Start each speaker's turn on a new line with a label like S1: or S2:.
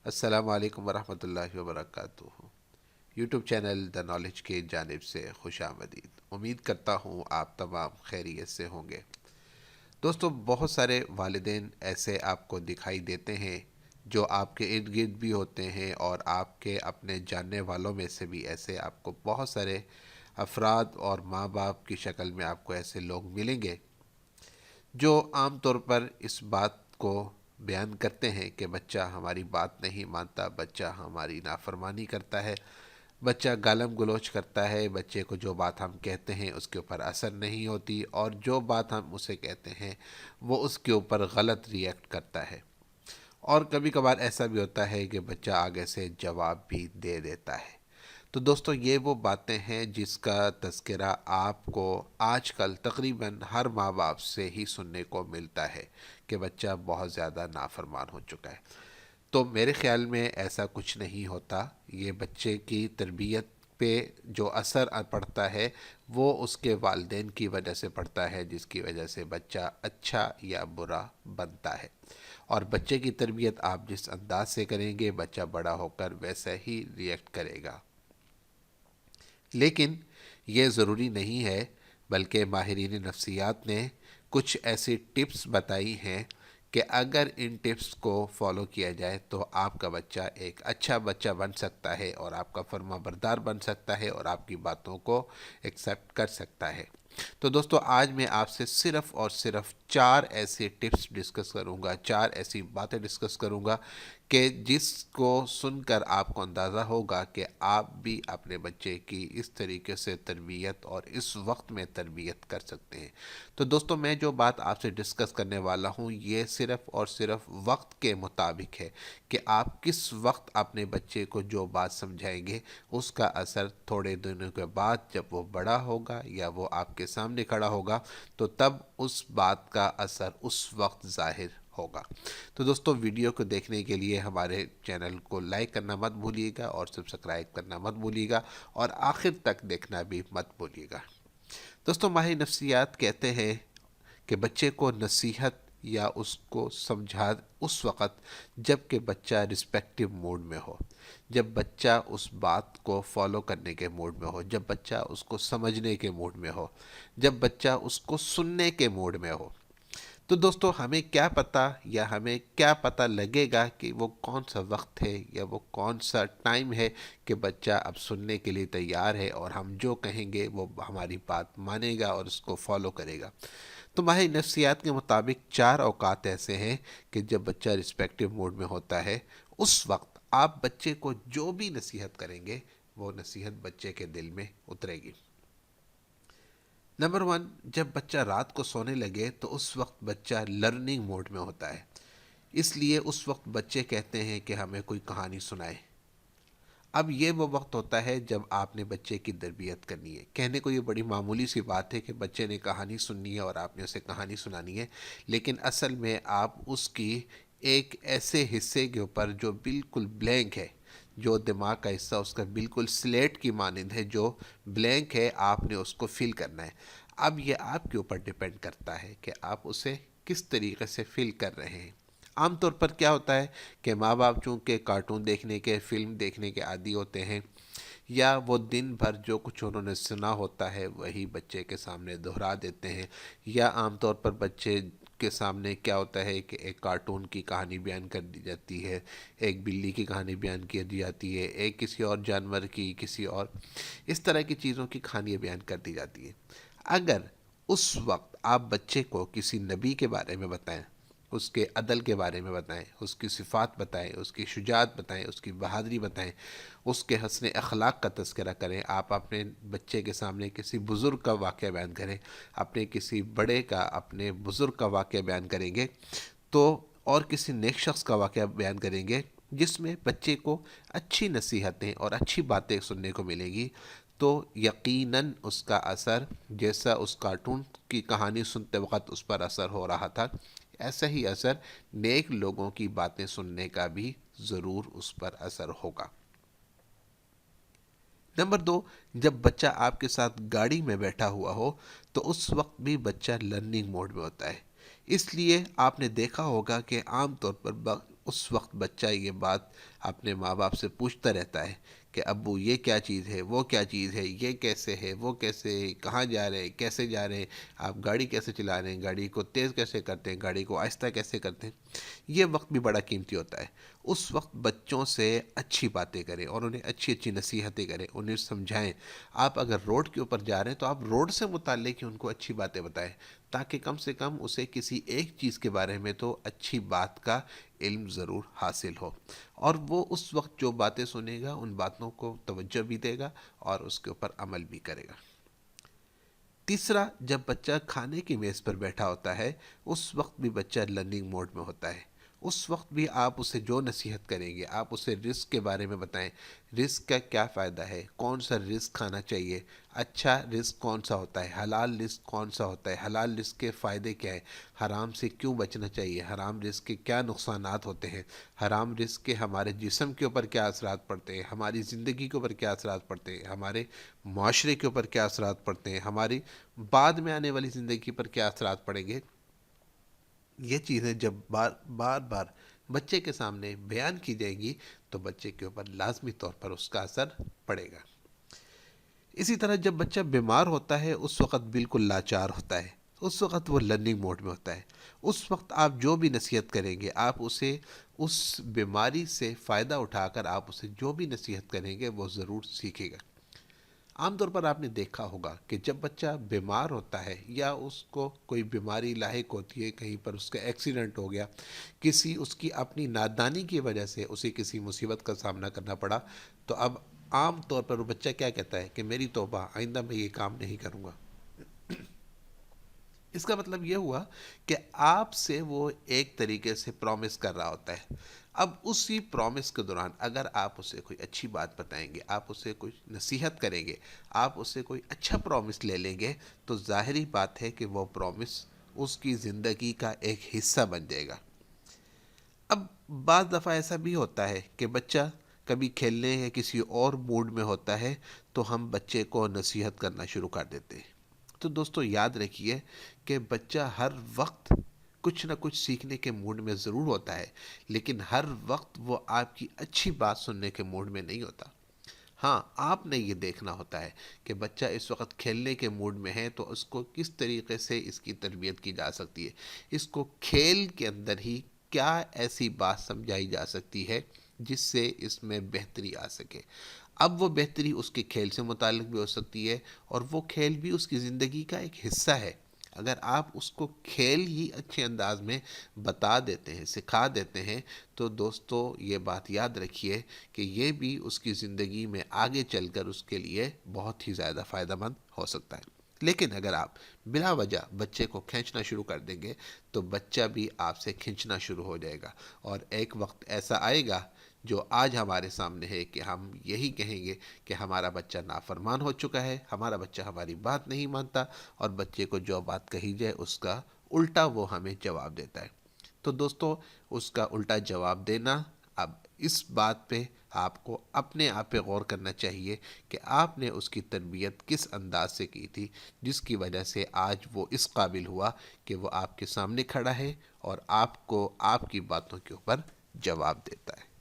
S1: السلام علیکم ورحمۃ اللہ وبرکاتہ۔ یوٹیوب چینل دا نالج کی جانب سے خوش آمدید۔ امید کرتا ہوں آپ تمام خیریت سے ہوں گے۔ دوستو، بہت سارے والدین ایسے آپ کو دکھائی دیتے ہیں جو آپ کے ارد گرد بھی ہوتے ہیں، اور آپ کے اپنے جاننے والوں میں سے بھی ایسے آپ کو بہت سارے افراد اور ماں باپ کی شکل میں آپ کو ایسے لوگ ملیں گے جو عام طور پر اس بات کو بیان کرتے ہیں کہ بچہ ہماری بات نہیں مانتا، بچہ ہماری نافرمانی کرتا ہے، بچہ گالم گلوچ کرتا ہے، بچے کو جو بات ہم کہتے ہیں اس کے اوپر اثر نہیں ہوتی، اور جو بات ہم اسے کہتے ہیں وہ اس کے اوپر غلط ریئیکٹ کرتا ہے۔ اور کبھی کبھار ایسا بھی ہوتا ہے کہ بچہ آگے سے جواب بھی دے دیتا ہے۔ تو دوستو، یہ وہ باتیں ہیں جس کا تذکرہ آپ کو آج کل تقریباً ہر ماں باپ سے ہی سننے کو ملتا ہے کہ بچہ بہت زیادہ نافرمان ہو چکا ہے۔ تو میرے خیال میں ایسا کچھ نہیں ہوتا۔ یہ بچے کی تربیت پہ جو اثر پڑتا ہے وہ اس کے والدین کی وجہ سے پڑتا ہے، جس کی وجہ سے بچہ اچھا یا برا بنتا ہے۔ اور بچے کی تربیت آپ جس انداز سے کریں گے، بچہ بڑا ہو کر ویسا ہی ریئیکٹ کرے گا۔ لیکن یہ ضروری نہیں ہے، بلکہ ماہرین نفسیات نے کچھ ایسی ٹپس بتائی ہیں کہ اگر ان ٹپس کو فالو کیا جائے تو آپ کا بچہ ایک اچھا بچہ بن سکتا ہے، اور آپ کا فرما بردار بن سکتا ہے، اور آپ کی باتوں کو ایکسیپٹ کر سکتا ہے۔ تو دوستو، آج میں آپ سے صرف اور صرف 4 ایسے ٹپس ڈسکس کروں گا، 4 ایسی باتیں ڈسکس کروں گا کہ جس کو سن کر آپ کو اندازہ ہوگا کہ آپ بھی اپنے بچے کی اس طریقے سے تربیت اور اس وقت میں تربیت کر سکتے ہیں۔ تو دوستو، میں جو بات آپ سے ڈسکس کرنے والا ہوں یہ صرف اور صرف وقت کے مطابق ہے کہ آپ کس وقت اپنے بچے کو جو بات سمجھائیں گے اس کا اثر تھوڑے دنوں کے بعد جب وہ بڑا ہوگا یا وہ آپ کے سامنے کھڑا ہوگا تو تب اس بات کا اثر اس وقت ظاہر ہوگا۔ تو دوستو، ویڈیو کو دیکھنے کے لیے ہمارے چینل کو لائک کرنا مت بھولیے گا، اور سبسکرائب کرنا مت بھولیے گا، اور آخر تک دیکھنا بھی مت بھولیے گا۔ دوستو، ماہر نفسیات کہتے ہیں کہ بچے کو نصیحت یا اس کو سمجھا اس وقت جب کہ بچہ رسپیکٹو موڈ میں ہو، جب بچہ اس بات کو فالو کرنے کے موڈ میں ہو، جب بچہ اس کو سمجھنے کے موڈ میں ہو، جب بچہ اس کو سننے کے موڈ میں ہو۔ تو دوستو، ہمیں کیا پتہ یا ہمیں کیا پتہ لگے گا کہ وہ کون سا وقت ہے یا وہ کون سا ٹائم ہے کہ بچہ اب سننے کے لیے تیار ہے، اور ہم جو کہیں گے وہ ہماری بات مانے گا اور اس کو فالو کرے گا۔ تو ماہر نفسیات کے مطابق 4 اوقات ایسے ہیں کہ جب بچہ رسپیکٹو موڈ میں ہوتا ہے، اس وقت آپ بچے کو جو بھی نصیحت کریں گے وہ نصیحت بچے کے دل میں اترے گی۔ نمبر 1، جب بچہ رات کو سونے لگے تو اس وقت بچہ لرننگ موڈ میں ہوتا ہے، اس لیے اس وقت بچے کہتے ہیں کہ ہمیں کوئی کہانی سنائے۔ اب یہ وہ وقت ہوتا ہے جب آپ نے بچے کی تربیت کرنی ہے۔ کہنے کو یہ بڑی معمولی سی بات ہے کہ بچے نے کہانی سننی ہے اور آپ نے اسے کہانی سنانی ہے، لیکن اصل میں آپ اس کی ایک ایسے حصے کے اوپر جو بالکل بلینک ہے، جو دماغ کا حصہ اس کا بالکل سلیٹ کی مانند ہے، جو بلینک ہے، آپ نے اس کو فل کرنا ہے۔ اب یہ آپ کے اوپر ڈیپینڈ کرتا ہے کہ آپ اسے کس طریقے سے فل کر رہے ہیں۔ عام طور پر کیا ہوتا ہے کہ ماں باپ چونکہ کارٹون دیکھنے کے، فلم دیکھنے کے عادی ہوتے ہیں، یا وہ دن بھر جو کچھ انہوں نے سنا ہوتا ہے وہی بچے کے سامنے دہرا دیتے ہیں، یا عام طور پر بچے کے سامنے کیا ہوتا ہے کہ ایک کارٹون کی کہانی بیان کر دی جاتی ہے، ایک بلی کی کہانی بیان کی جاتی ہے، ایک کسی اور جانور کی، کسی اور اس طرح کی چیزوں کی کہانیاں بیان کر دی جاتی ہیں۔ اگر اس وقت آپ بچے کو کسی نبی کے بارے میں بتائیں، اس کے عدل کے بارے میں بتائیں، اس کی صفات بتائیں، اس کی شجاعت بتائیں، اس کی بہادری بتائیں، اس کے حسن اخلاق کا تذکرہ کریں، آپ اپنے بچے کے سامنے کسی بزرگ کا واقعہ بیان کریں، اپنے کسی بڑے کا، اپنے بزرگ کا واقعہ بیان کریں گے تو، اور کسی نیک شخص کا واقعہ بیان کریں گے جس میں بچے کو اچھی نصیحتیں اور اچھی باتیں سننے کو ملیں گی، تو یقیناً اس کا اثر جیسا اس کارٹون کی کہانی سنتے وقت اس پر اثر ہو رہا تھا، ایسا ہی اثر نیک لوگوں کی باتیں سننے کا بھی ضرور اس پر اثر ہوگا۔ نمبر 2، جب بچہ آپ کے ساتھ گاڑی میں بیٹھا ہوا ہو تو اس وقت بھی بچہ لرننگ موڈ میں ہوتا ہے۔ اس لیے آپ نے دیکھا ہوگا کہ عام طور پر اس وقت بچہ یہ بات اپنے ماں باپ سے پوچھتا رہتا ہے کہ ابو یہ کیا چیز ہے، وہ کیا چیز ہے، یہ کیسے ہے، وہ کیسے ہے، کہاں جا رہے ہیں، کیسے جا رہے ہیں، آپ گاڑی کیسے چلا رہے ہیں، گاڑی کو تیز کیسے کرتے ہیں، گاڑی کو آہستہ کیسے کرتے ہیں۔ یہ وقت بھی بڑا قیمتی ہوتا ہے۔ اس وقت بچوں سے اچھی باتیں کریں اور انہیں اچھی اچھی نصیحتیں کریں، انہیں سمجھائیں۔ آپ اگر روڈ کے اوپر جا رہے ہیں تو آپ روڈ سے متعلق ہی ان کو اچھی باتیں بتائیں، تاکہ کم سے کم اسے کسی ایک چیز کے بارے میں تو اچھی بات کا علم ضرور حاصل ہو، اور وہ اس وقت جو باتیں سنے گا ان باتوں کو توجہ بھی دے گا اور اس کے اوپر عمل بھی کرے گا۔ تیسرا، جب بچہ کھانے کی میز پر بیٹھا ہوتا ہے اس وقت بھی بچہ لرننگ موڈ میں ہوتا ہے۔ اس وقت بھی آپ اسے جو نصیحت کریں گے، آپ اسے رزق کے بارے میں بتائیں، رزق کا کیا فائدہ ہے، کون سا رزق کھانا چاہیے، اچھا رزق کون سا ہوتا ہے، حلال رزق کون سا ہوتا ہے، حلال رزق کے فائدے کیا ہیں، حرام سے کیوں بچنا چاہیے، حرام رزق کے کیا نقصانات ہوتے ہیں، حرام رزق کے ہمارے جسم کے اوپر کیا اثرات پڑتے ہیں، ہماری زندگی کے اوپر کیا اثرات پڑتے ہیں، ہمارے معاشرے کے اوپر کیا اثرات پڑتے ہیں، ہماری بعد میں آنے والی زندگی پر کیا اثرات پڑیں گے۔ یہ چیزیں جب بار بار بچے کے سامنے بیان کی جائیں گی تو بچے کے اوپر لازمی طور پر اس کا اثر پڑے گا۔ اسی طرح جب بچہ بیمار ہوتا ہے اس وقت بالکل لاچار ہوتا ہے، اس وقت وہ لرننگ موڈ میں ہوتا ہے۔ اس وقت آپ جو بھی نصیحت کریں گے، آپ اسے اس بیماری سے فائدہ اٹھا کر آپ اسے جو بھی نصیحت کریں گے وہ ضرور سیکھے گا۔ عام طور پر آپ نے دیکھا ہوگا کہ جب بچہ بیمار ہوتا ہے یا اس کو کوئی بیماری لاحق ہوتی ہے، کہیں پر اس کا ایکسیڈنٹ ہو گیا، کسی اس کی اپنی نادانی کی وجہ سے اسے کسی مصیبت کا سامنا کرنا پڑا، تو اب عام طور پر وہ بچہ کیا کہتا ہے کہ میری توبہ، آئندہ میں یہ کام نہیں کروں گا۔ اس کا مطلب یہ ہوا کہ آپ سے وہ ایک طریقے سے پرومس کر رہا ہوتا ہے۔ اب اسی پرومس کے دوران اگر آپ اسے کوئی اچھی بات بتائیں گے، آپ اسے کوئی نصیحت کریں گے، آپ اسے کوئی اچھا پرومس لے لیں گے، تو ظاہری بات ہے کہ وہ پرومس اس کی زندگی کا ایک حصہ بن جائے گا۔ اب بعض دفعہ ایسا بھی ہوتا ہے کہ بچہ کبھی کھیلنے یا کسی اور موڈ میں ہوتا ہے تو ہم بچے کو نصیحت کرنا شروع کر دیتے ہیں۔ تو دوستو یاد رکھیے کہ بچہ ہر وقت کچھ نہ کچھ سیکھنے کے موڈ میں ضرور ہوتا ہے، لیکن ہر وقت وہ آپ کی اچھی بات سننے کے موڈ میں نہیں ہوتا۔ ہاں، آپ نے یہ دیکھنا ہوتا ہے کہ بچہ اس وقت کھیلنے کے موڈ میں ہے تو اس کو کس طریقے سے اس کی تربیت کی جا سکتی ہے، اس کو کھیل کے اندر ہی کیا ایسی بات سمجھائی جا سکتی ہے جس سے اس میں بہتری آ سکے۔ اب وہ بہتری اس کے کھیل سے متعلق بھی ہو سکتی ہے، اور وہ کھیل بھی اس کی زندگی کا ایک حصہ ہے۔ اگر آپ اس کو کھیل ہی اچھے انداز میں بتا دیتے ہیں، سکھا دیتے ہیں، تو دوستو یہ بات یاد رکھیے کہ یہ بھی اس کی زندگی میں آگے چل کر اس کے لیے بہت ہی زیادہ فائدہ مند ہو سکتا ہے۔ لیکن اگر آپ بلا وجہ بچے کو کھینچنا شروع کر دیں گے تو بچہ بھی آپ سے کھینچنا شروع ہو جائے گا، اور ایک وقت ایسا آئے گا جو آج ہمارے سامنے ہے کہ ہم یہی کہیں گے کہ ہمارا بچہ نافرمان ہو چکا ہے، ہمارا بچہ ہماری بات نہیں مانتا، اور بچے کو جو بات کہی جائے اس کا الٹا وہ ہمیں جواب دیتا ہے۔ تو دوستو اس کا الٹا جواب دینا، اب اس بات پہ آپ کو اپنے آپ پہ غور کرنا چاہیے کہ آپ نے اس کی تربیت کس انداز سے کی تھی جس کی وجہ سے آج وہ اس قابل ہوا کہ وہ آپ کے سامنے کھڑا ہے اور آپ کو آپ کی باتوں کے اوپر جواب دیتا ہے۔